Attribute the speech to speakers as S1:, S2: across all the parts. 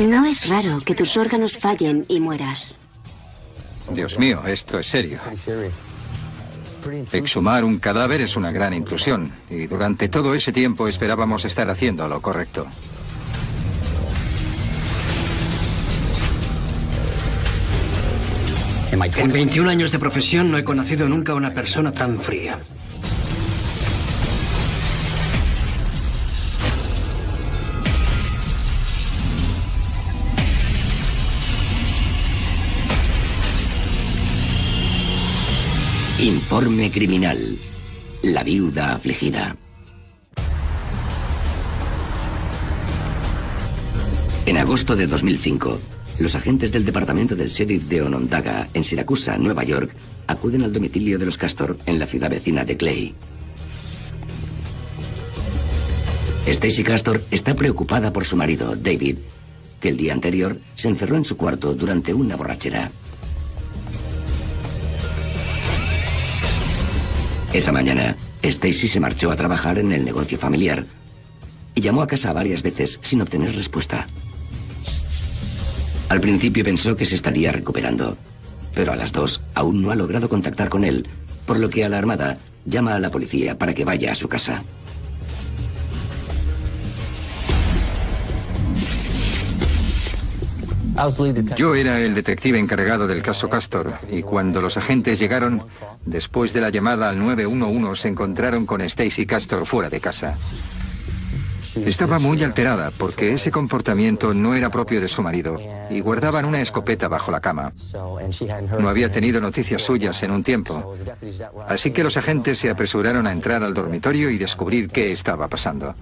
S1: No es raro que tus órganos fallen y mueras.
S2: Dios mío, esto es serio. Exhumar un cadáver es una gran intrusión, y durante todo ese tiempo esperábamos estar haciendo lo correcto.
S3: En 21 años de profesión no he conocido nunca a una persona tan fría.
S4: Informe criminal. La viuda afligida. En agosto de 2005, los agentes del departamento del sheriff de Onondaga, en Siracusa, Nueva York, acuden al domicilio de los Castor en la ciudad vecina de Clay. Stacy Castor está preocupada por su marido, David, que el día anterior se encerró en su cuarto durante una borrachera. Esa mañana, Stacy se marchó a trabajar en el negocio familiar y llamó a casa varias veces sin obtener respuesta. Al principio pensó que se estaría recuperando, pero a las 2 aún no ha logrado contactar con él, por lo que alarmada llama a la policía para que vaya a su casa.
S2: Yo era el detective encargado del caso Castor, y cuando los agentes llegaron, después de la llamada al 911, se encontraron con Stacy Castor fuera de casa. Estaba muy alterada porque ese comportamiento no era propio de su marido, y guardaban una escopeta bajo la cama. No había tenido noticias suyas en un tiempo, así que los agentes se apresuraron a entrar al dormitorio y descubrir qué estaba pasando.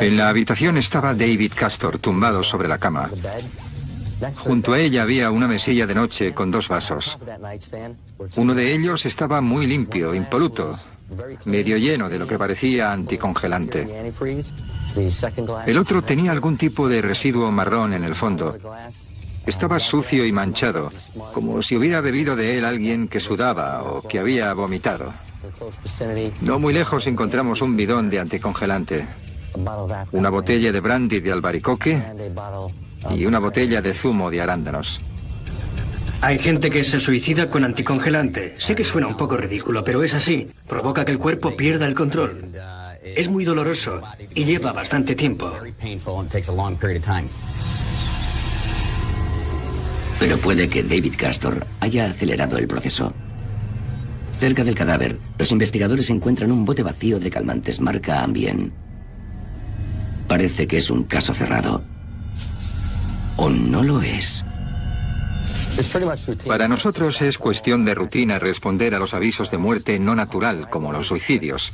S2: En la habitación estaba David Castor tumbado sobre la cama. Junto a ella había una mesilla de noche con 2 vasos. Uno de ellos estaba muy limpio, impoluto, medio lleno de lo que parecía anticongelante. El otro tenía algún tipo de residuo marrón en el fondo. Estaba sucio y manchado, como si hubiera bebido de él alguien que sudaba o que había vomitado. No muy lejos encontramos un bidón de anticongelante, una botella de brandy de albaricoque y una botella de zumo de arándanos.
S3: Hay gente que se suicida con anticongelante. Sé que suena un poco ridículo, pero es así. Provoca que el cuerpo pierda el control. Es muy doloroso y lleva bastante tiempo.
S4: Pero puede que David Castor haya acelerado el proceso. Cerca del cadáver, los investigadores encuentran un bote vacío de calmantes marca Ambien. Parece que es un caso cerrado. ¿O no lo es?
S2: Para nosotros es cuestión de rutina responder a los avisos de muerte no natural, como los suicidios,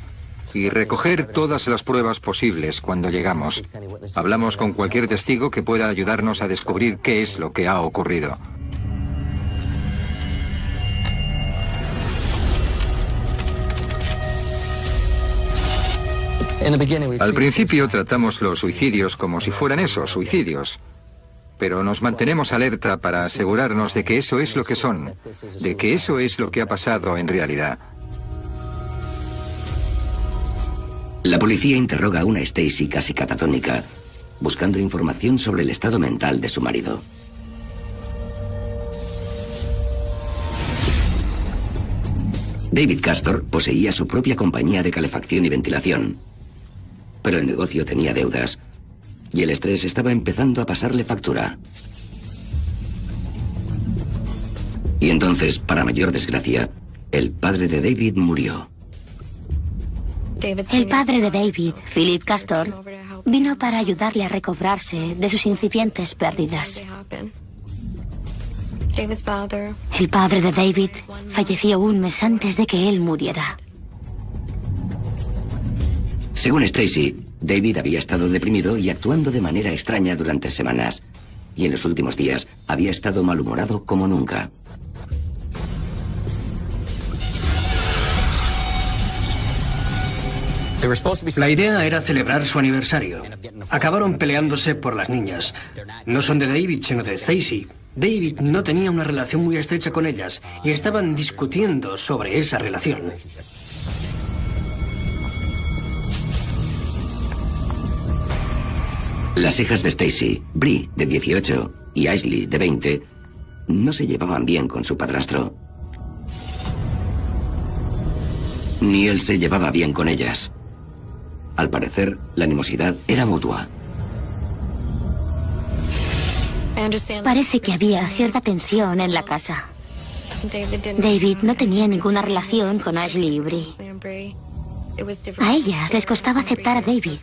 S2: y recoger todas las pruebas posibles cuando llegamos. Hablamos con cualquier testigo que pueda ayudarnos a descubrir qué es lo que ha ocurrido. Al principio tratamos los suicidios como si fueran esos, suicidios. Pero nos mantenemos alerta para asegurarnos de que eso es lo que son, de que eso es lo que ha pasado en realidad.
S4: La policía interroga a una Stacy casi catatónica, buscando información sobre el estado mental de su marido. David Castor poseía su propia compañía de calefacción y ventilación, pero el negocio tenía deudas y el estrés estaba empezando a pasarle factura. Y entonces, para mayor desgracia, el padre de David murió.
S1: El padre de David, Philip Castor, vino para ayudarle a recobrarse de sus incipientes pérdidas. El padre de David falleció un mes antes de que él muriera.
S4: Según Stacy, David había estado deprimido y actuando de manera extraña durante semanas, y en los últimos días había estado malhumorado como nunca.
S3: La idea era celebrar su aniversario. Acabaron peleándose por las niñas. No son de David, sino de Stacy. David no tenía una relación muy estrecha con ellas y estaban discutiendo sobre esa relación.
S4: Las hijas de Stacy, Bree, de 18, y Ashley, de 20, no se llevaban bien con su padrastro. Ni él se llevaba bien con ellas. Al parecer, la animosidad era mutua.
S1: Parece que había cierta tensión en la casa. David no tenía ninguna relación con Ashley y Bree. A ellas les costaba aceptar a David.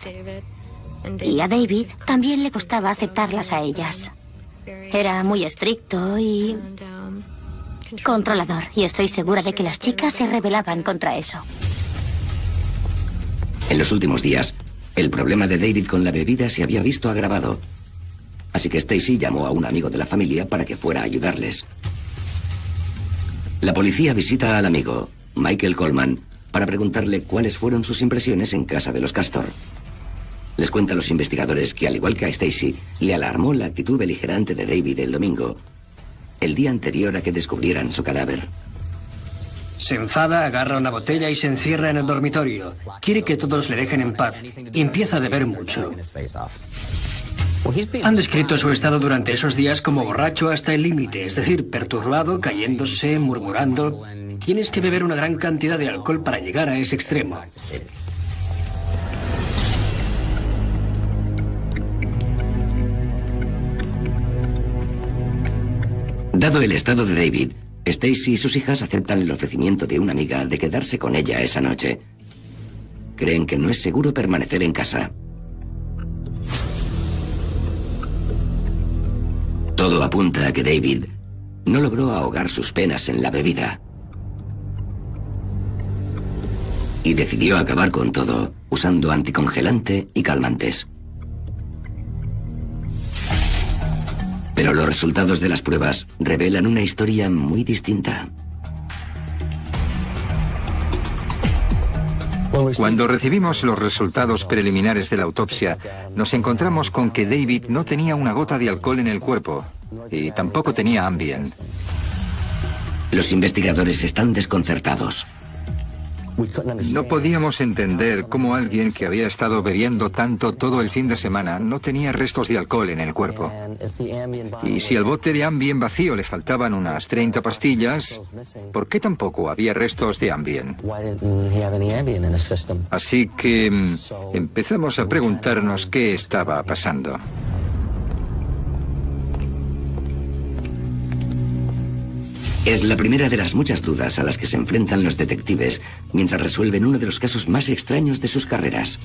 S1: Y a David también le costaba aceptarlas a ellas. Era muy estricto y controlador, y estoy segura de que las chicas se rebelaban contra eso.
S4: En los últimos días, el problema de David con la bebida se había visto agravado. Así que Stacy llamó a un amigo de la familia para que fuera a ayudarles. La policía visita al amigo, Michael Coleman, para preguntarle cuáles fueron sus impresiones en casa de los Castor. Les cuenta a los investigadores que, al igual que a Stacy, le alarmó la actitud beligerante de David el domingo, el día anterior a que descubrieran su cadáver.
S3: Se enfada, agarra una botella y se encierra en el dormitorio. Quiere que todos le dejen en paz y empieza a beber mucho. Han descrito su estado durante esos días como borracho hasta el límite, es decir, perturbado, cayéndose, murmurando. Tienes que beber una gran cantidad de alcohol para llegar a ese extremo.
S4: Dado el estado de David, Stacy y sus hijas aceptan el ofrecimiento de una amiga de quedarse con ella esa noche. Creen que no es seguro permanecer en casa. Todo apunta a que David no logró ahogar sus penas en la bebida. Y decidió acabar con todo usando anticongelante y calmantes. Pero los resultados de las pruebas revelan una historia muy distinta.
S2: Cuando recibimos los resultados preliminares de la autopsia, nos encontramos con que David no tenía una gota de alcohol en el cuerpo y tampoco tenía Ambien.
S4: Los investigadores están desconcertados.
S2: No podíamos entender cómo alguien que había estado bebiendo tanto todo el fin de semana no tenía restos de alcohol en el cuerpo. Y si al bote de Ambien vacío le faltaban unas 30 pastillas, ¿por qué tampoco había restos de Ambien? Así que empezamos a preguntarnos qué estaba pasando.
S4: Es la primera de las muchas dudas a las que se enfrentan los detectives mientras resuelven uno de los casos más extraños de sus carreras.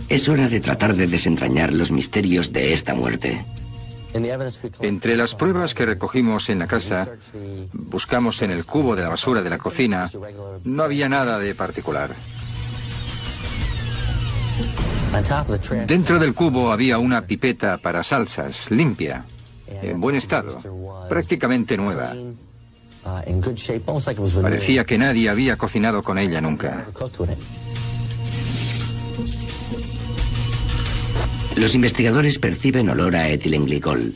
S4: Es hora de tratar de desentrañar los misterios de esta muerte.
S2: Entre las pruebas que recogimos en la casa, buscamos en el cubo de la basura de la cocina, no había nada de particular. Dentro del cubo había una pipeta para salsas, limpia, en buen estado, prácticamente nueva. Parecía que nadie había cocinado con ella nunca.
S4: Los investigadores perciben olor a etilenglicol,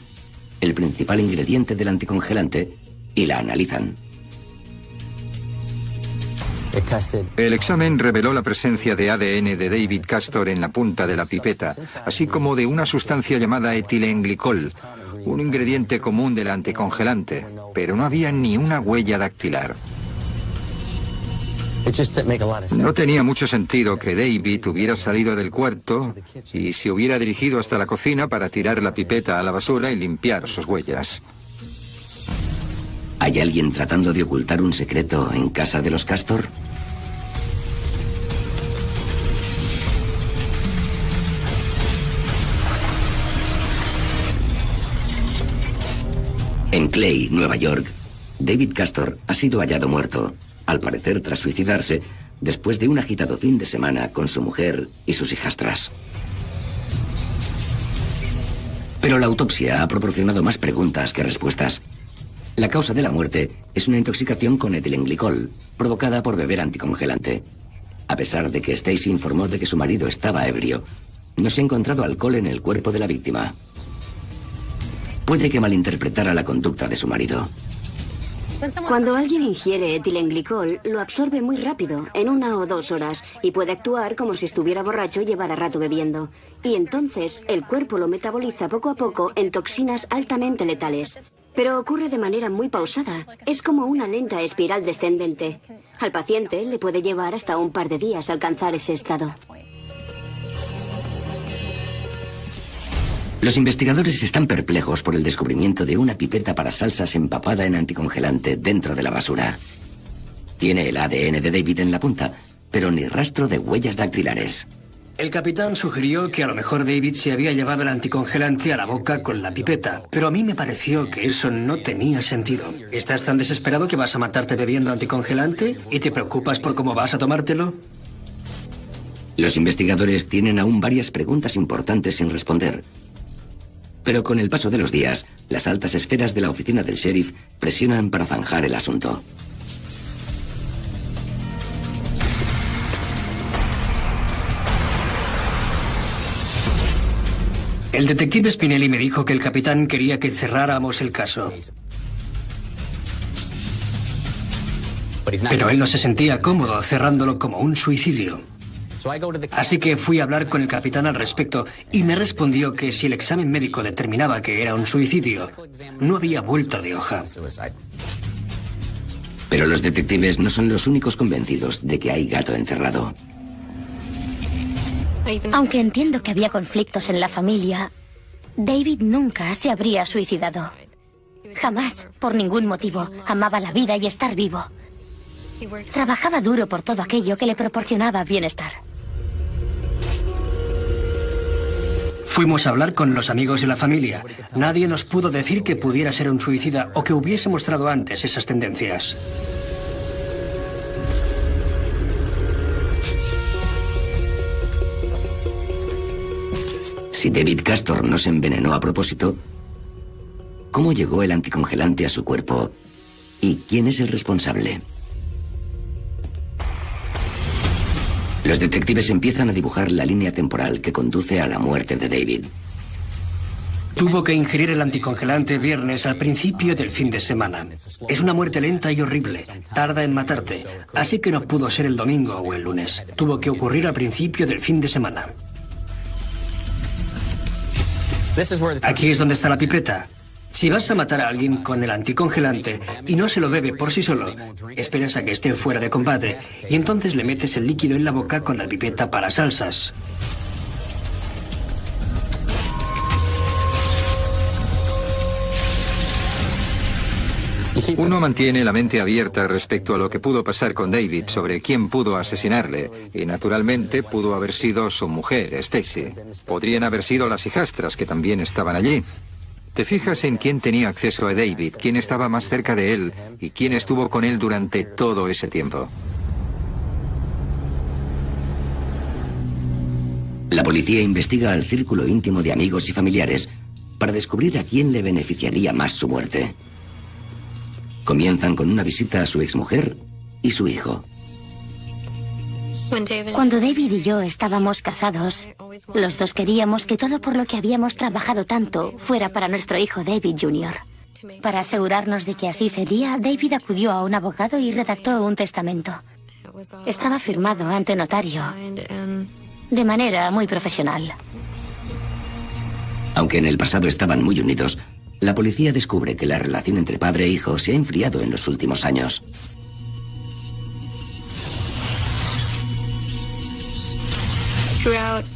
S4: el principal ingrediente del anticongelante, y la analizan.
S2: El examen reveló la presencia de ADN de David Castor en la punta de la pipeta, así como de una sustancia llamada etilenglicol, un ingrediente común del anticongelante, pero no había ni una huella dactilar. No tenía mucho sentido que David hubiera salido del cuarto y se hubiera dirigido hasta la cocina para tirar la pipeta a la basura y limpiar sus huellas.
S4: ¿Hay alguien tratando de ocultar un secreto en casa de los Castor? En Clay, Nueva York, David Castor ha sido hallado muerto, al parecer tras suicidarse, después de un agitado fin de semana con su mujer y sus hijastras. Pero la autopsia ha proporcionado más preguntas que respuestas. La causa de la muerte es una intoxicación con etilenglicol, provocada por beber anticongelante. A pesar de que Stacy informó de que su marido estaba ebrio, no se ha encontrado alcohol en el cuerpo de la víctima. Puede que malinterpretara la conducta de su marido.
S5: Cuando alguien ingiere etilenglicol, lo absorbe muy rápido, en 1 o 2 horas, y puede actuar como si estuviera borracho y llevara rato bebiendo. Y entonces el cuerpo lo metaboliza poco a poco en toxinas altamente letales. Pero ocurre de manera muy pausada. Es como una lenta espiral descendente. Al paciente le puede llevar hasta un par de días alcanzar ese estado.
S4: Los investigadores están perplejos por el descubrimiento de una pipeta para salsas empapada en anticongelante dentro de la basura. Tiene el ADN de David en la punta, pero ni rastro de huellas dactilares.
S3: El capitán sugirió que a lo mejor David se había llevado el anticongelante a la boca con la pipeta, pero a mí me pareció que eso no tenía sentido. ¿Estás tan desesperado que vas a matarte bebiendo anticongelante y te preocupas por cómo vas a tomártelo?
S4: Los investigadores tienen aún varias preguntas importantes sin responder. Pero con el paso de los días, las altas esferas de la oficina del sheriff presionan para zanjar el asunto.
S3: El detective Spinelli me dijo que el capitán quería que cerráramos el caso. Pero él no se sentía cómodo cerrándolo como un suicidio. Así que fui a hablar con el capitán al respecto y me respondió que si el examen médico determinaba que era un suicidio, no había vuelta de hoja.
S4: Pero los detectives no son los únicos convencidos de que hay gato encerrado.
S1: Aunque entiendo que había conflictos en la familia, David nunca se habría suicidado. Jamás, por ningún motivo. Amaba la vida y estar vivo. Trabajaba duro por todo aquello que le proporcionaba bienestar.
S3: Fuimos a hablar con los amigos de la familia. Nadie nos pudo decir que pudiera ser un suicida o que hubiese mostrado antes esas tendencias.
S4: Si David Castor no se envenenó a propósito, ¿cómo llegó el anticongelante a su cuerpo? ¿Y quién es el responsable? Los detectives empiezan a dibujar la línea temporal que conduce a la muerte de David.
S3: Tuvo que ingerir el anticongelante viernes al principio del fin de semana. Es una muerte lenta y horrible. Tarda en matarte. Así que no pudo ser el domingo o el lunes. Tuvo que ocurrir al principio del fin de semana. Aquí es donde está la pipeta. Si vas a matar a alguien con el anticongelante y no se lo bebe por sí solo, esperas a que esté fuera de combate y entonces le metes el líquido en la boca con la pipeta para salsas.
S2: Uno mantiene la mente abierta respecto a lo que pudo pasar con David, sobre quién pudo asesinarle, y naturalmente pudo haber sido su mujer, Stacy. Podrían haber sido las hijastras que también estaban allí. Te fijas en quién tenía acceso a David, quién estaba más cerca de él y quién estuvo con él durante todo ese tiempo.
S4: La policía investiga al círculo íntimo de amigos y familiares para descubrir a quién le beneficiaría más su muerte. Comienzan con una visita a su exmujer y su hijo.
S1: Cuando David y yo estábamos casados, los dos queríamos que todo por lo que habíamos trabajado tanto fuera para nuestro hijo David Jr. Para asegurarnos de que así sería, David acudió a un abogado y redactó un testamento. Estaba firmado ante notario, de manera muy profesional.
S4: Aunque en el pasado estaban muy unidos, la policía descubre que la relación entre padre e hijo se ha enfriado en los últimos años.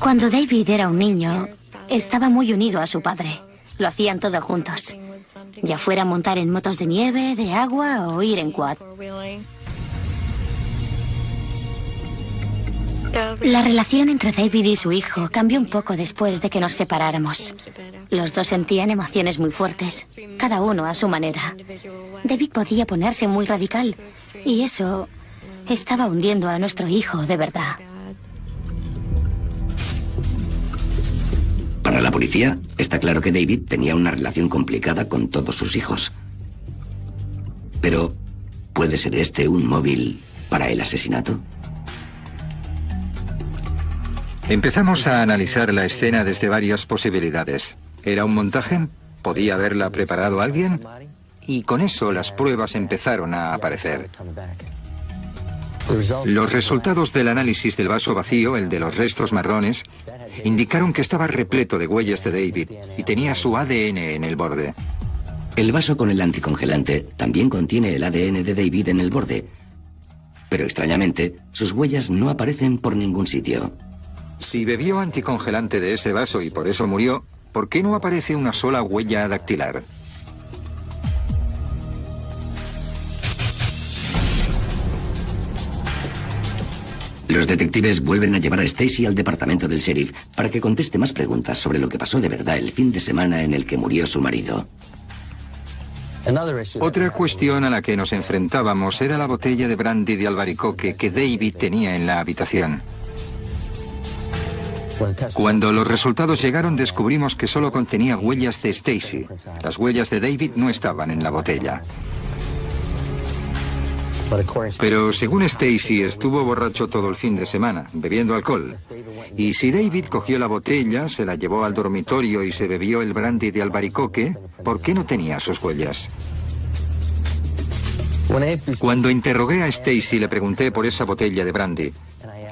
S1: Cuando David era un niño, estaba muy unido a su padre. Lo hacían todo juntos. Ya fuera montar en motos de nieve, de agua o ir en quad. La relación entre David y su hijo cambió un poco después de que nos separáramos. Los dos sentían emociones muy fuertes, cada uno a su manera. David podía ponerse muy radical y eso estaba hundiendo a nuestro hijo de verdad.
S4: Para la policía, está claro que David tenía una relación complicada con todos sus hijos. Pero, ¿puede ser este un móvil para el asesinato?
S2: Empezamos a analizar la escena desde varias posibilidades. ¿Era un montaje? ¿Podía haberla preparado alguien? y con eso las pruebas empezaron a aparecer. Los resultados del análisis del vaso vacío, el de los restos marrones, indicaron que estaba repleto de huellas de David y tenía su ADN en el borde.
S4: El vaso con el anticongelante también contiene el ADN de David en el borde, pero extrañamente sus huellas no aparecen por ningún sitio.
S2: Si bebió anticongelante de ese vaso y por eso murió, ¿por qué no aparece una sola huella dactilar?
S4: Los detectives vuelven a llevar a Stacy al departamento del sheriff para que conteste más preguntas sobre lo que pasó de verdad el fin de semana en el que murió su marido.
S2: Otra cuestión a la que nos enfrentábamos era la botella de brandy de albaricoque que David tenía en la habitación. Cuando los resultados llegaron, descubrimos que solo contenía huellas de Stacy. Las huellas de David no estaban en la botella. Pero según Stacy, estuvo borracho todo el fin de semana, bebiendo alcohol. Y si David cogió la botella, se la llevó al dormitorio y se bebió el brandy de albaricoque, ¿por qué no tenía sus huellas? Cuando interrogué a Stacy, le pregunté por esa botella de brandy.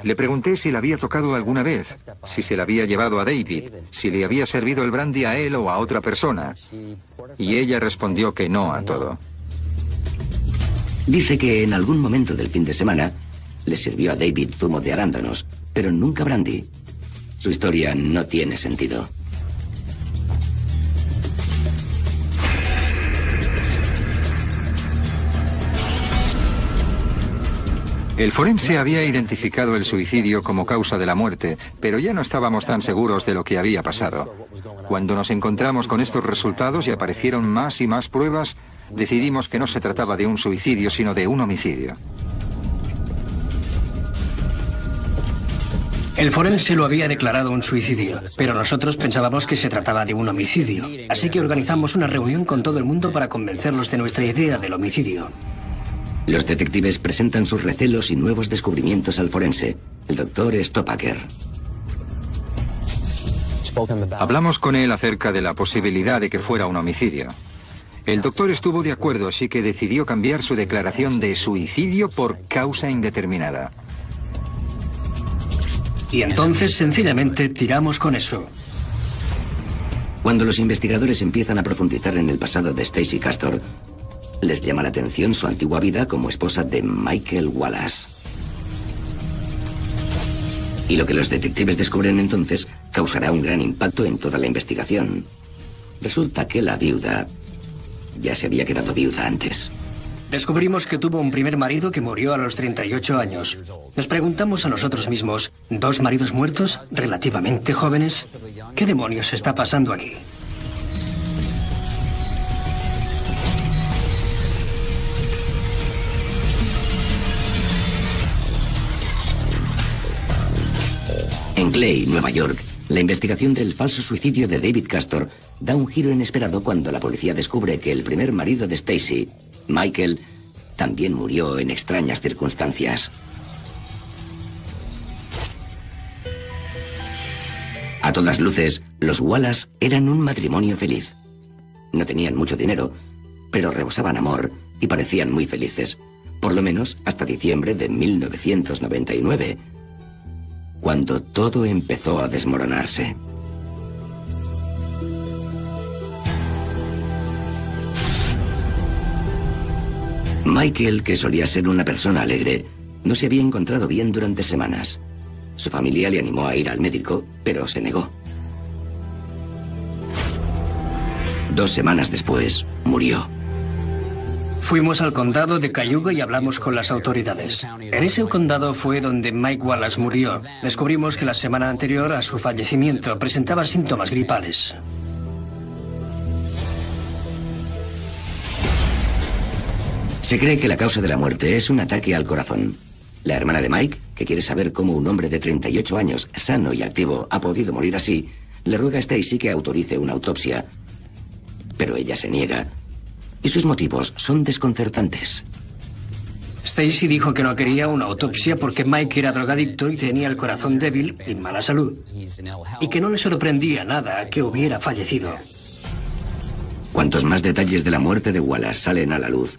S2: Le pregunté si la había tocado alguna vez, si se la había llevado a David, si le había servido el brandy a él o a otra persona. Y ella respondió que no a todo.
S4: Dice que en algún momento del fin de semana le sirvió a David zumo de arándanos, pero nunca brandy. Su historia no tiene sentido.
S2: El forense había identificado el suicidio como causa de la muerte, pero ya no estábamos tan seguros de lo que había pasado. Cuando nos encontramos con estos resultados y aparecieron más y más pruebas, decidimos que no se trataba de un suicidio, sino de un homicidio.
S3: El forense lo había declarado un suicidio, pero nosotros pensábamos que se trataba de un homicidio. Así que organizamos una reunión con todo el mundo para convencerlos de nuestra idea del homicidio.
S4: Los detectives presentan sus recelos y nuevos descubrimientos al forense, el doctor Stopaker.
S2: Hablamos con él acerca de la posibilidad de que fuera un homicidio. El doctor estuvo de acuerdo, así que decidió cambiar su declaración de suicidio por causa indeterminada.
S3: Y entonces, sencillamente, tiramos con eso.
S4: Cuando los investigadores empiezan a profundizar en el pasado de Stacy Castor, les llama la atención su antigua vida como esposa de Michael Wallace. Y lo que los detectives descubren entonces causará un gran impacto en toda la investigación. Resulta que la viuda ya se había quedado viuda antes.
S3: Descubrimos que tuvo un primer marido que murió a los 38 años. Nos preguntamos a nosotros mismos, ¿2 maridos muertos, relativamente jóvenes? ¿Qué demonios está pasando aquí?
S4: En Clay, Nueva York, la investigación del falso suicidio de David Castor da un giro inesperado cuando la policía descubre que el primer marido de Stacy, Michael, también murió en extrañas circunstancias. A todas luces, los Wallace eran un matrimonio feliz. No tenían mucho dinero, pero rebosaban amor y parecían muy felices, por lo menos hasta diciembre de 1999, cuando todo empezó a desmoronarse. Michael, que solía ser una persona alegre, no se había encontrado bien durante semanas. Su familia le animó a ir al médico, pero se negó. 2 semanas después, murió.
S3: Fuimos al condado de Cayuga y hablamos con las autoridades. En ese condado fue donde Mike Wallace murió. Descubrimos que la semana anterior a su fallecimiento presentaba síntomas gripales.
S4: Se cree que la causa de la muerte es un ataque al corazón. La hermana de Mike, que quiere saber cómo un hombre de 38 años, sano y activo, ha podido morir así, le ruega a Stacy que autorice una autopsia. Pero ella se niega. Y sus motivos son desconcertantes.
S3: Stacy dijo que no quería una autopsia porque Mike era drogadicto y tenía el corazón débil y mala salud. Y que no le sorprendía nada que hubiera fallecido.
S4: Cuantos más detalles de la muerte de Wallace salen a la luz,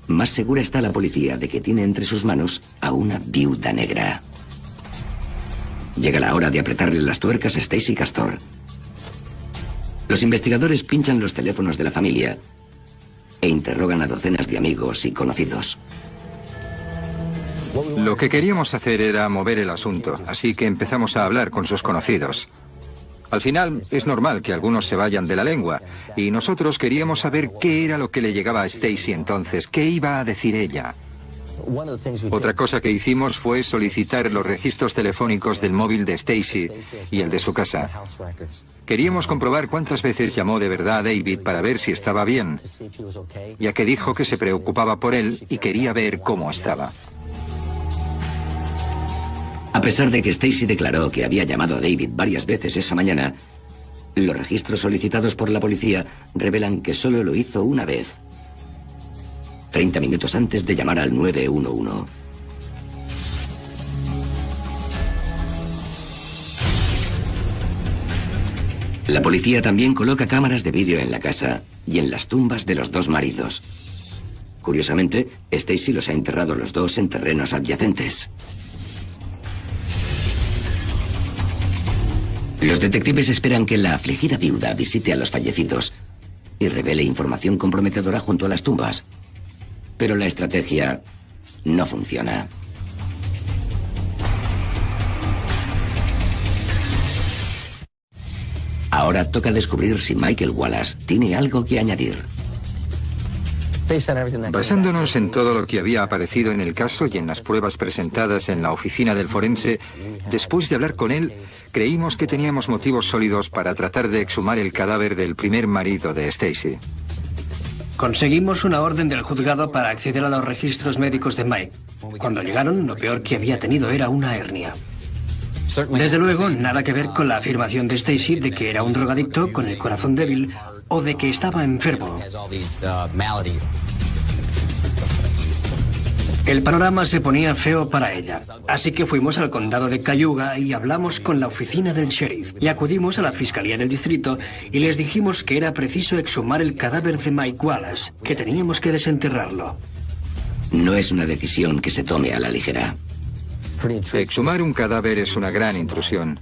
S4: más segura está la policía de que tiene entre sus manos a una viuda negra. Llega la hora de apretarle las tuercas a Stacy Castor. Los investigadores pinchan los teléfonos de la familia e interrogan a docenas de amigos y conocidos.
S2: Lo que queríamos hacer era mover el asunto, así que empezamos a hablar con sus conocidos. Al final, es normal que algunos se vayan de la lengua, y nosotros queríamos saber qué era lo que le llegaba a Stacy entonces, qué iba a decir ella. Otra cosa que hicimos fue solicitar los registros telefónicos del móvil de Stacy y el de su casa. Queríamos comprobar cuántas veces llamó de verdad a David para ver si estaba bien, ya que dijo que se preocupaba por él y quería ver cómo estaba.
S4: A pesar de que Stacy declaró que había llamado a David varias veces esa mañana, los registros solicitados por la policía revelan que solo lo hizo una vez, 30 minutos antes de llamar al 911. La policía también coloca cámaras de vídeo en la casa y en las tumbas de los dos maridos. Curiosamente, Stacy los ha enterrado los dos en terrenos adyacentes. Los detectives esperan que la afligida viuda visite a los fallecidos y revele información comprometedora junto a las tumbas. Pero la estrategia no funciona. Ahora toca descubrir si Michael Wallace tiene algo que añadir.
S2: Basándonos en todo lo que había aparecido en el caso y en las pruebas presentadas en la oficina del forense, después de hablar con él, creímos que teníamos motivos sólidos para tratar de exhumar el cadáver del primer marido de Stacy.
S3: Conseguimos una orden del juzgado para acceder a los registros médicos de Mike. Cuando llegaron, lo peor que había tenido era una hernia. Desde luego, nada que ver con la afirmación de Stacy de que era un drogadicto con el corazón débil o de que estaba enfermo. El panorama se ponía feo para ella, así que fuimos al condado de Cayuga y hablamos con la oficina del sheriff y acudimos a la fiscalía del distrito y les dijimos que era preciso exhumar el cadáver de Mike Wallace, que teníamos que desenterrarlo.
S4: No es una decisión que se tome a la ligera.
S2: Exhumar un cadáver es una gran intrusión.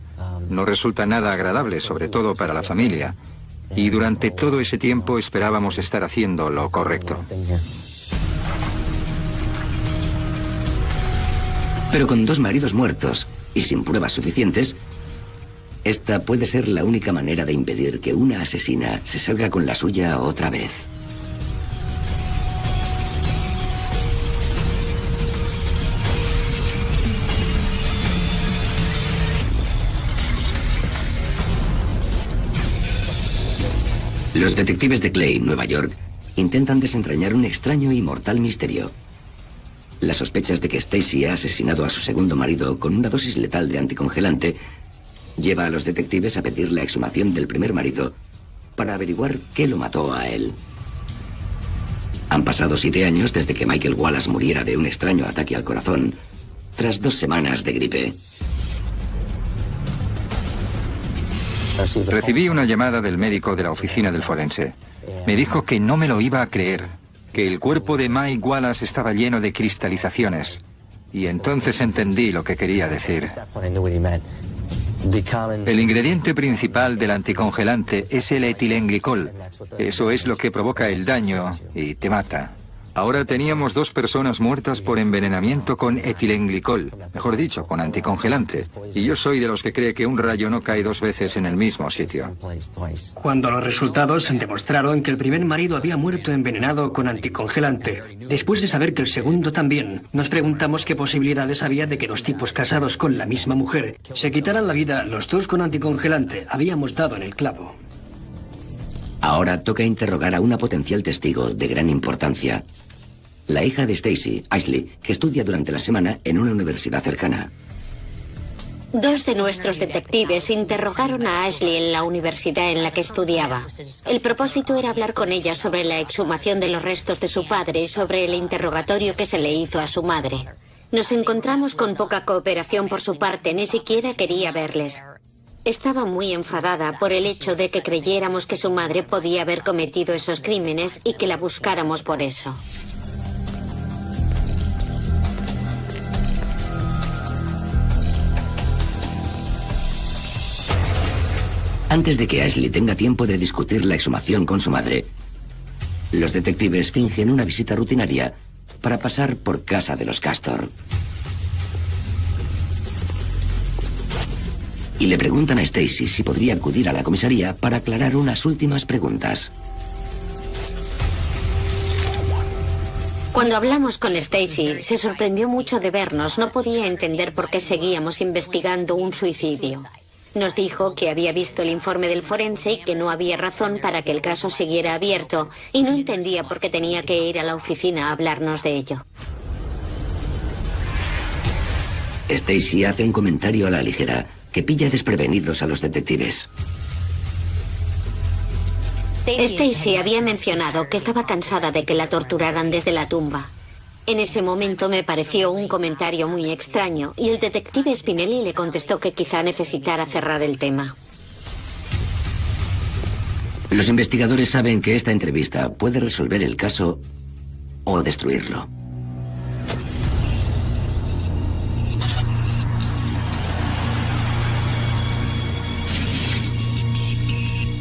S2: No resulta nada agradable, sobre todo para la familia. Y durante todo ese tiempo esperábamos estar haciendo lo correcto.
S4: Pero con dos maridos muertos y sin pruebas suficientes, esta puede ser la única manera de impedir que una asesina se salga con la suya otra vez. Los detectives de Clay, Nueva York, intentan desentrañar un extraño y mortal misterio. Las sospechas de que Stacy ha asesinado a su segundo marido con una dosis letal de anticongelante lleva a los detectives a pedir la exhumación del primer marido para averiguar qué lo mató a él. Han pasado 7 años desde que Michael Wallace muriera de un extraño ataque al corazón, tras 2 semanas de gripe.
S2: Recibí una llamada del médico de la oficina del forense. Me dijo que no me lo iba a creer, que el cuerpo de Mike Wallace estaba lleno de cristalizaciones. Y entonces entendí lo que quería decir. El ingrediente principal del anticongelante es el etilenglicol. Eso es lo que provoca el daño y te mata. Ahora teníamos 2 personas muertas por envenenamiento con etilenglicol, mejor dicho, con anticongelante. Y yo soy de los que cree que un rayo no cae 2 veces en el mismo sitio.
S3: Cuando los resultados demostraron que el primer marido había muerto envenenado con anticongelante, después de saber que el segundo también, nos preguntamos qué posibilidades había de que 2 tipos casados con la misma mujer se quitaran la vida los 2 con anticongelante. Habíamos dado en el clavo.
S4: Ahora toca interrogar a una potencial testigo de gran importancia. La hija de Stacy, Ashley, que estudia durante la semana en una universidad cercana.
S6: 2 de nuestros detectives interrogaron a Ashley en la universidad en la que estudiaba. El propósito era hablar con ella sobre la exhumación de los restos de su padre y sobre el interrogatorio que se le hizo a su madre. Nos encontramos con poca cooperación por su parte, ni siquiera quería verles. Estaba muy enfadada por el hecho de que creyéramos que su madre podía haber cometido esos crímenes y que la buscáramos por eso.
S4: Antes de que Ashley tenga tiempo de discutir la exhumación con su madre, los detectives fingen una visita rutinaria para pasar por casa de los Castor. Y le preguntan a Stacy si podría acudir a la comisaría para aclarar unas últimas preguntas.
S6: Cuando hablamos con Stacy, se sorprendió mucho de vernos. No podía entender por qué seguíamos investigando un suicidio. Nos dijo que había visto el informe del forense y que no había razón para que el caso siguiera abierto, y no entendía por qué tenía que ir a la oficina a hablarnos de ello.
S4: Stacy hace un comentario a la ligera que pilla desprevenidos a los detectives.
S6: Stacy había mencionado que estaba cansada de que la torturaran desde la tumba. En ese momento me pareció un comentario muy extraño y el detective Spinelli le contestó que quizá necesitara cerrar el tema.
S4: Los investigadores saben que esta entrevista puede resolver el caso o destruirlo.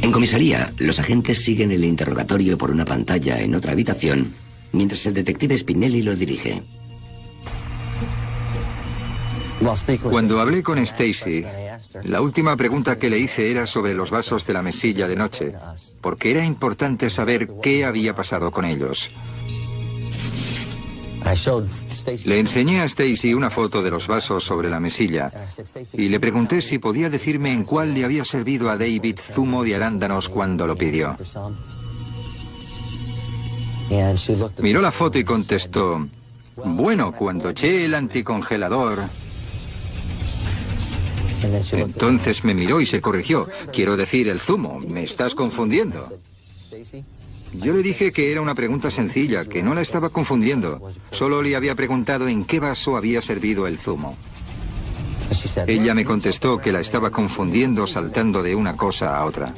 S4: En comisaría, los agentes siguen el interrogatorio por una pantalla en otra habitación, mientras el detective Spinelli lo dirige.
S2: Cuando hablé con Stacy, la última pregunta que le hice era sobre los vasos de la mesilla de noche, porque era importante saber qué había pasado con ellos. Le enseñé a Stacy una foto de los vasos sobre la mesilla y le pregunté si podía decirme en cuál le había servido a David zumo de arándanos cuando lo pidió. Miró la foto y contestó: bueno, cuando eché el anticongelador. Entonces me miró y se corrigió. Quiero decir, el zumo. Me estás confundiendo. Yo le dije que era una pregunta sencilla, que no la estaba confundiendo. Solo le había preguntado en qué vaso había servido el zumo. Ella me contestó que la estaba confundiendo, saltando de una cosa a otra.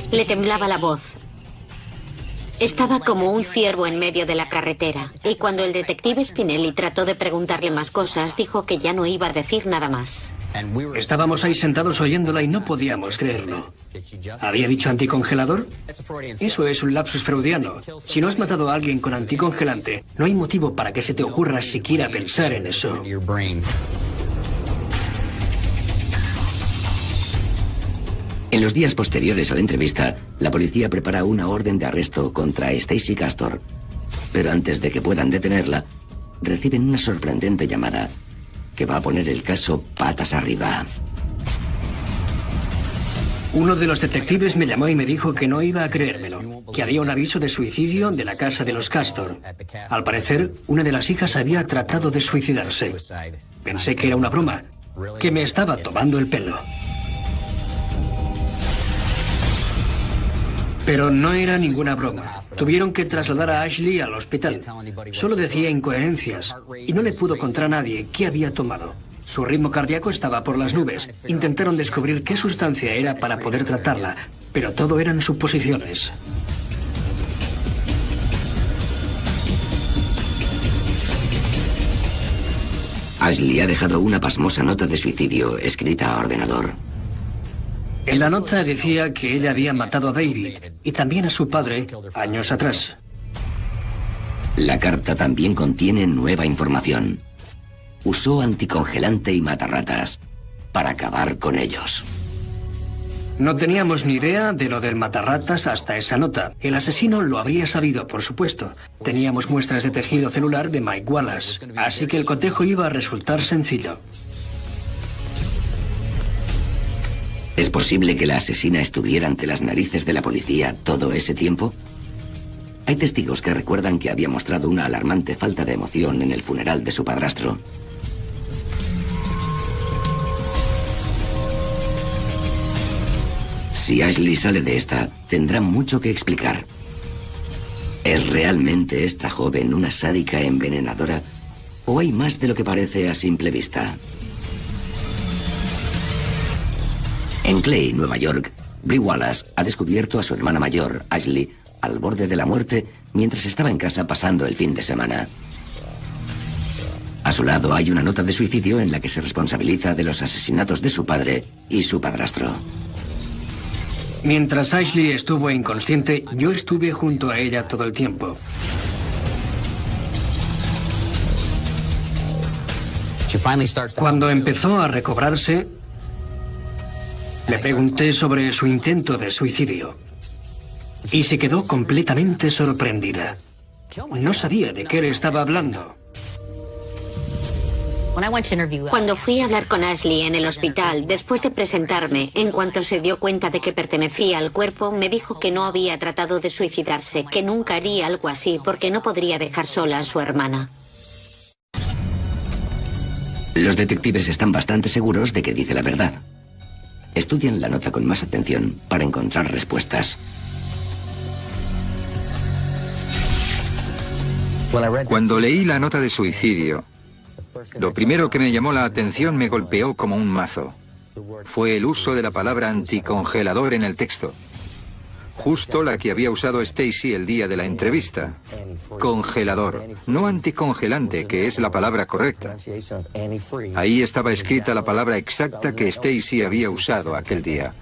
S6: Le temblaba la voz. Estaba como un ciervo en medio de la carretera, y cuando el detective Spinelli trató de preguntarle más cosas, dijo que ya no iba a decir nada más.
S3: Estábamos ahí sentados oyéndola y no podíamos creerlo. ¿Había dicho anticongelador? Eso es un lapsus freudiano. Si no has matado a alguien con anticongelante, no hay motivo para que se te ocurra siquiera pensar en eso.
S4: En los días posteriores a la entrevista, la policía prepara una orden de arresto contra Stacy Castor. Pero antes de que puedan detenerla, reciben una sorprendente llamada que va a poner el caso patas arriba.
S3: Uno de los detectives me llamó y me dijo que no iba a creérmelo, que había un aviso de suicidio de la casa de los Castor. Al parecer, una de las hijas había tratado de suicidarse. Pensé que era una broma, que me estaba tomando el pelo. Pero no era ninguna broma. Tuvieron que trasladar a Ashley al hospital. Solo decía incoherencias y no le pudo contar a nadie qué había tomado. Su ritmo cardíaco estaba por las nubes. Intentaron descubrir qué sustancia era para poder tratarla, pero todo eran suposiciones.
S4: Ashley ha dejado una pasmosa nota de suicidio escrita a ordenador.
S3: En la nota decía que ella había matado a David y también a su padre años atrás.
S4: La carta también contiene nueva información. Usó anticongelante y matarratas para acabar con ellos.
S3: No teníamos ni idea de lo del matarratas hasta esa nota. El asesino lo habría sabido, por supuesto. Teníamos muestras de tejido celular de Mike Wallace, así que el cotejo iba a resultar sencillo.
S4: ¿Es posible que la asesina estuviera ante las narices de la policía todo ese tiempo? Hay testigos que recuerdan que había mostrado una alarmante falta de emoción en el funeral de su padrastro. Si Ashley sale de esta, tendrá mucho que explicar. ¿Es realmente esta joven una sádica envenenadora? ¿O hay más de lo que parece a simple vista? En Clay, Nueva York, Bree Wallace ha descubierto a su hermana mayor, Ashley, al borde de la muerte mientras estaba en casa pasando el fin de semana. A su lado hay una nota de suicidio en la que se responsabiliza de los asesinatos de su padre y su padrastro.
S3: Mientras Ashley estuvo inconsciente, yo estuve junto a ella todo el tiempo. Cuando empezó a recobrarse, le pregunté sobre su intento de suicidio y se quedó completamente sorprendida. No sabía de qué le estaba hablando.
S6: Cuando fui a hablar con Ashley en el hospital, después de presentarme, en cuanto se dio cuenta de que pertenecía al cuerpo, me dijo que no había tratado de suicidarse, que nunca haría algo así porque no podría dejar sola a su hermana.
S4: Los detectives están bastante seguros de que dice la verdad. Estudian la nota con más atención para encontrar respuestas.
S2: Cuando leí la nota de suicidio, lo primero que me llamó la atención me golpeó como un mazo. Fue el uso de la palabra anticongelador en el texto. Justo la que había usado Stacy el día de la entrevista. Congelador, no anticongelante, que es la palabra correcta. Ahí estaba escrita la palabra exacta que Stacy había usado aquel día.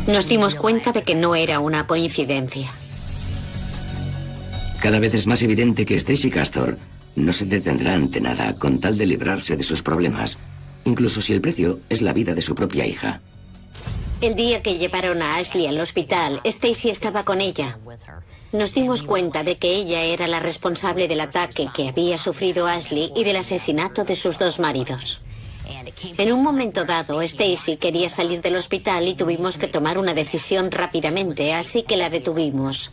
S6: Nos dimos cuenta de que no era una coincidencia.
S4: Cada vez es más evidente que Stacy Castor no se detendrá ante nada con tal de librarse de sus problemas, incluso si el precio es la vida de su propia hija.
S6: El día que llevaron a Ashley al hospital, Stacy estaba con ella. Nos dimos cuenta de que ella era la responsable del ataque que había sufrido Ashley y del asesinato de sus dos maridos. En un momento dado, Stacy quería salir del hospital y tuvimos que tomar una decisión rápidamente, así que la detuvimos.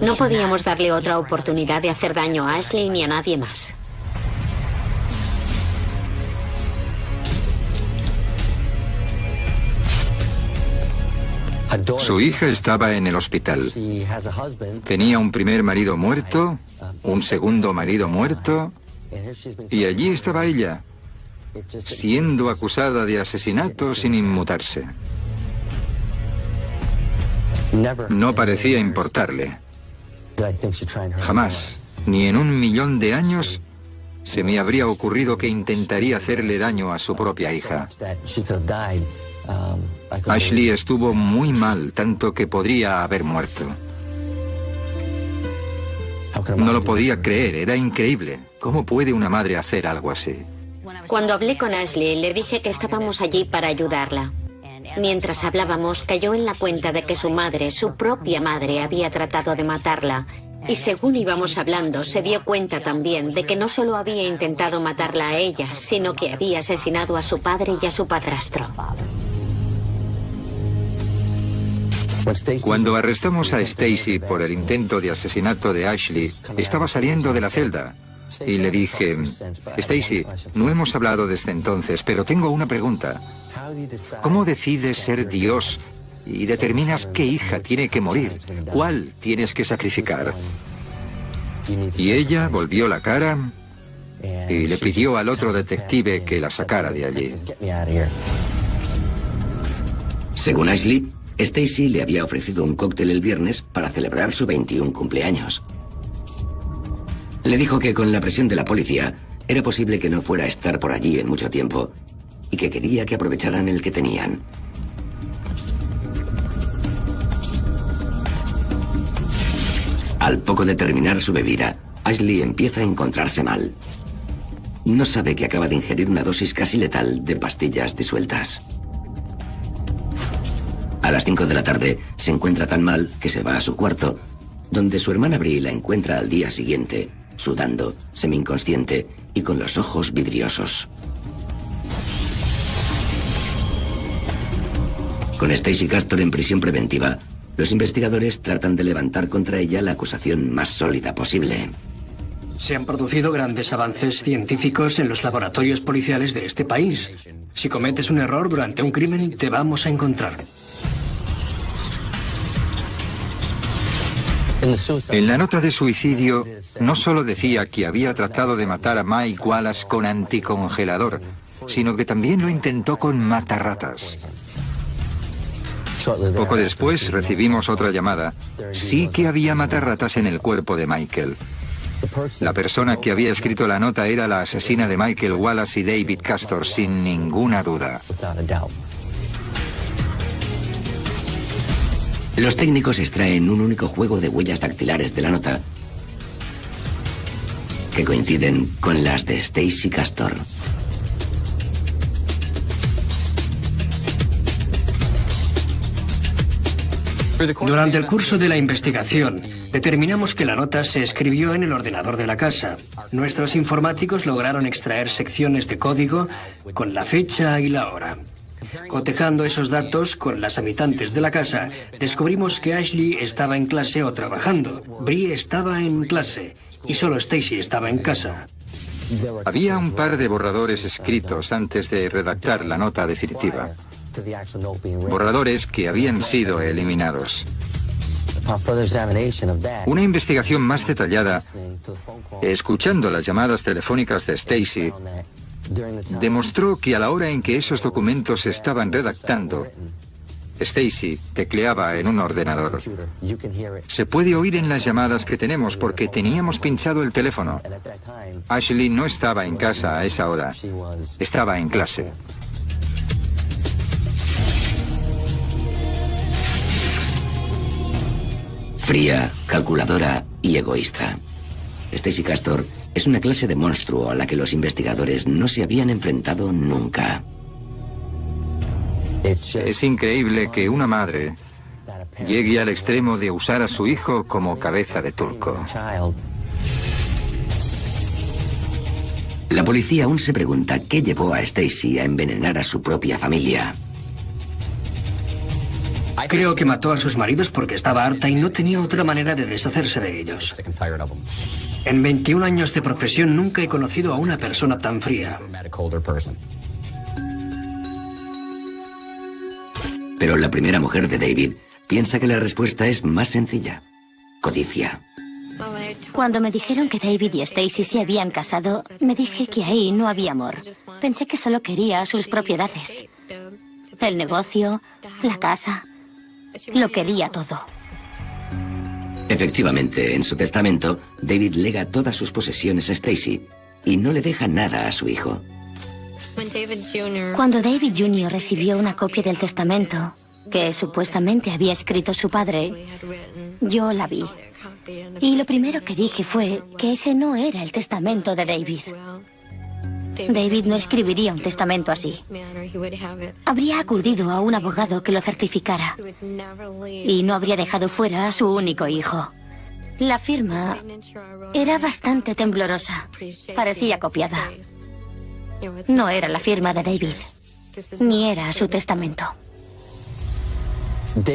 S6: No podíamos darle otra oportunidad de hacer daño a Ashley ni a nadie más.
S2: Su hija estaba en el hospital. Tenía un primer marido muerto, un segundo marido muerto, y allí estaba ella, siendo acusada de asesinato sin inmutarse. No parecía importarle. Jamás, ni en 1.000.000 de años, se me habría ocurrido que intentaría hacerle daño a su propia hija. Ashley estuvo muy mal, tanto que podría haber muerto. No lo podía creer, era increíble. ¿Cómo puede una madre hacer algo así?
S6: Cuando hablé con Ashley, le dije que estábamos allí para ayudarla. Mientras hablábamos, cayó en la cuenta de que su madre, su propia madre, había tratado de matarla. Y según íbamos hablando, se dio cuenta también de que no solo había intentado matarla a ella, sino que había asesinado a su padre y a su padrastro.
S2: Cuando arrestamos a Stacy por el intento de asesinato de Ashley, estaba saliendo de la celda. Y le dije, Stacy, no hemos hablado desde entonces, pero tengo una pregunta. ¿Cómo decides ser Dios y determinas qué hija tiene que morir? ¿Cuál tienes que sacrificar? Y ella volvió la cara y le pidió al otro detective que la sacara de allí.
S4: Según Ashley, Stacy le había ofrecido un cóctel el viernes para celebrar su 21 cumpleaños. Le dijo que con la presión de la policía era posible que no fuera a estar por allí en mucho tiempo y que quería que aprovecharan el que tenían. Al poco de terminar su bebida, Ashley empieza a encontrarse mal. No sabe que acaba de ingerir una dosis casi letal de pastillas disueltas. A las 5 de la tarde se encuentra tan mal que se va a su cuarto, donde su hermana Bree la encuentra al día siguiente, sudando, semi-inconsciente y con los ojos vidriosos. Con Stacy Castor en prisión preventiva, los investigadores tratan de levantar contra ella la acusación más sólida posible.
S3: Se han producido grandes avances científicos en los laboratorios policiales de este país. Si cometes un error durante un crimen, te vamos a encontrar.
S2: En la nota de suicidio no solo decía que había tratado de matar a Mike Wallace con anticongelador, sino que también lo intentó con matarratas. Poco después recibimos otra llamada. Sí que había matarratas en el cuerpo de Michael. La persona que había escrito la nota era la asesina de Michael Wallace y David Castor, sin ninguna duda.
S4: Los técnicos extraen un único juego de huellas dactilares de la nota que coinciden con las de Stacy Castor.
S3: Durante el curso de la investigación, determinamos que la nota se escribió en el ordenador de la casa. Nuestros informáticos lograron extraer secciones de código con la fecha y la hora. Cotejando esos datos con las habitantes de la casa, descubrimos que Ashley estaba en clase o trabajando, Bree estaba en clase y solo Stacy estaba en casa.
S2: Había un par de borradores escritos antes de redactar la nota definitiva. Borradores que habían sido eliminados. Una investigación más detallada, escuchando las llamadas telefónicas de Stacy, demostró que a la hora en que esos documentos se estaban redactando, Stacy tecleaba en un ordenador. Se puede oír en las llamadas que tenemos porque teníamos pinchado el teléfono. Ashley no estaba en casa a esa hora. Estaba en clase.
S4: Fría, calculadora y egoísta. Stacy Castor es una clase de monstruo a la que los investigadores no se habían enfrentado nunca.
S2: Es increíble que una madre llegue al extremo de usar a su hijo como cabeza de turco.
S4: La policía aún se pregunta qué llevó a Stacy a envenenar a su propia familia.
S3: Creo que mató a sus maridos porque estaba harta y no tenía otra manera de deshacerse de ellos. En 21 años de profesión nunca he conocido a una persona tan fría.
S4: Pero la primera mujer de David piensa que la respuesta es más sencilla: codicia.
S1: Cuando me dijeron que David y Stacy se habían casado, me dije que ahí no había amor. Pensé que solo quería sus propiedades. El negocio, la casa, lo quería todo.
S4: Efectivamente, en su testamento, David lega todas sus posesiones a Stacy y no le deja nada a su hijo.
S1: Cuando David Jr. recibió una copia del testamento que supuestamente había escrito su padre, yo la vi. Y lo primero que dije fue que ese no era el testamento de David. David no escribiría un testamento así. Habría acudido a un abogado que lo certificara y no habría dejado fuera a su único hijo. La firma era bastante temblorosa. Parecía copiada. No era la firma de David, ni era su testamento.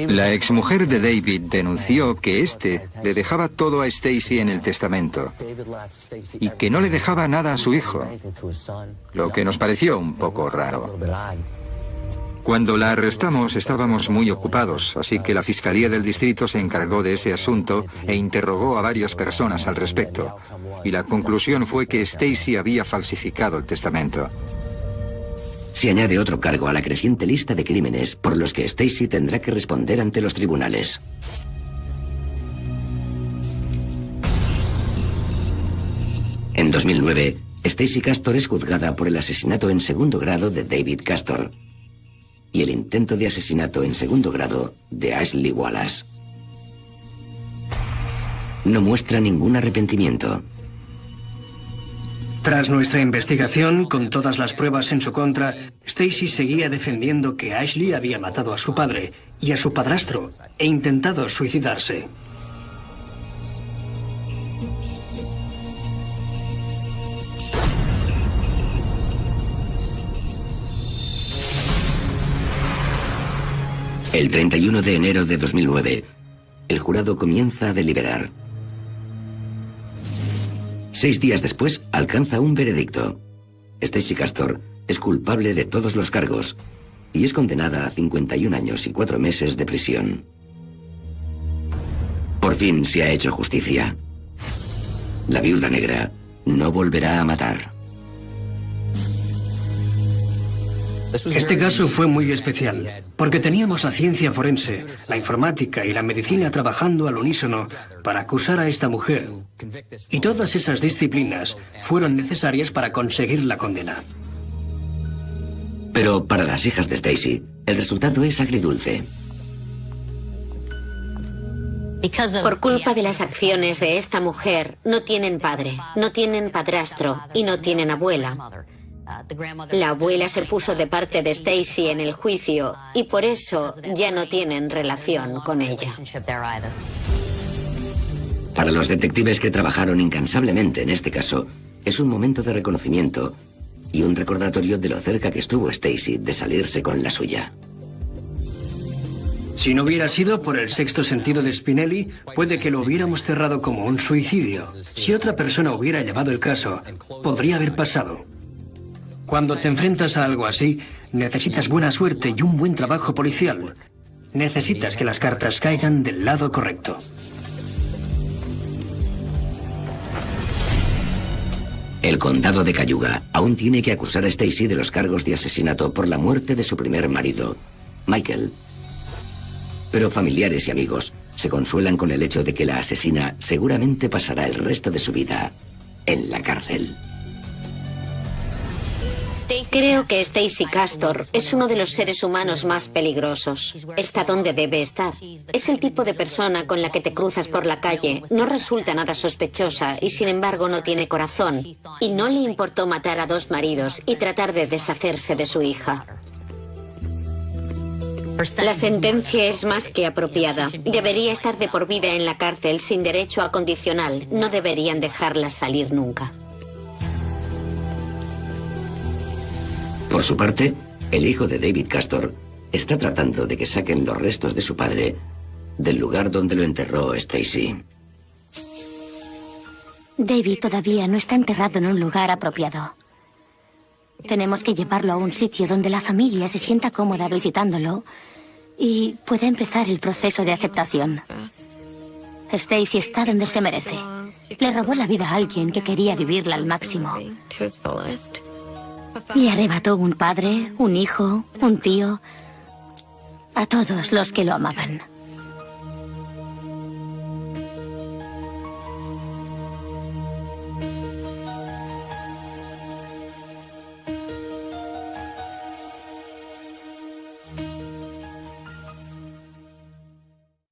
S2: La exmujer de David denunció que éste le dejaba todo a Stacy en el testamento y que no le dejaba nada a su hijo, lo que nos pareció un poco raro. Cuando la arrestamos estábamos muy ocupados, así que la Fiscalía del Distrito se encargó de ese asunto e interrogó a varias personas al respecto. Y la conclusión fue que Stacy había falsificado el testamento.
S4: Se añade otro cargo a la creciente lista de crímenes por los que Stacy tendrá que responder ante los tribunales. En 2009, Stacy Castor es juzgada por el asesinato en segundo grado de David Castor y el intento de asesinato en segundo grado de Ashley Wallace. No muestra ningún arrepentimiento.
S3: Tras nuestra investigación, con todas las pruebas en su contra, Stacy seguía defendiendo que Ashley había matado a su padre y a su padrastro e intentado suicidarse.
S4: El 31 de enero de 2009, el jurado comienza a deliberar. 6 días después, alcanza un veredicto. Stacy Castor es culpable de todos los cargos y es condenada a 51 años y 4 meses de prisión. Por fin se ha hecho justicia. La viuda negra no volverá a matar.
S3: Este caso fue muy especial, porque teníamos la ciencia forense, la informática y la medicina trabajando al unísono para acusar a esta mujer. Y todas esas disciplinas fueron necesarias para conseguir la condena.
S4: Pero para las hijas de Stacy, el resultado es agridulce.
S6: Por culpa de las acciones de esta mujer, no tienen padre, no tienen padrastro y no tienen abuela. La abuela se puso de parte de Stacy en el juicio y por eso ya no tienen relación con ella.
S4: Para los detectives que trabajaron incansablemente en este caso, es un momento de reconocimiento y un recordatorio de lo cerca que estuvo Stacy de salirse con la suya.
S3: Si no hubiera sido por el sexto sentido de Spinelli, puede que lo hubiéramos cerrado como un suicidio. Si otra persona hubiera llevado el caso, podría haber pasado. Cuando te enfrentas a algo así, necesitas buena suerte y un buen trabajo policial. Necesitas que las cartas caigan del lado correcto.
S4: El condado de Cayuga aún tiene que acusar a Stacy de los cargos de asesinato por la muerte de su primer marido, Michael. Pero familiares y amigos se consuelan con el hecho de que la asesina seguramente pasará el resto de su vida en la cárcel.
S6: Creo que Stacy Castor es uno de los seres humanos más peligrosos. Está donde debe estar. Es el tipo de persona con la que te cruzas por la calle. No resulta nada sospechosa y sin embargo no tiene corazón. Y no le importó matar a 2 maridos y tratar de deshacerse de su hija. La sentencia es más que apropiada. Debería estar de por vida en la cárcel sin derecho a condicional. No deberían dejarla salir nunca.
S4: Por su parte, el hijo de David Castor está tratando de que saquen los restos de su padre del lugar donde lo enterró Stacy.
S1: David todavía no está enterrado en un lugar apropiado. Tenemos que llevarlo a un sitio donde la familia se sienta cómoda visitándolo y pueda empezar el proceso de aceptación. Stacy está donde se merece. Le robó la vida a alguien que quería vivirla al máximo. Le arrebató un padre, un hijo, un tío, a todos los que lo amaban.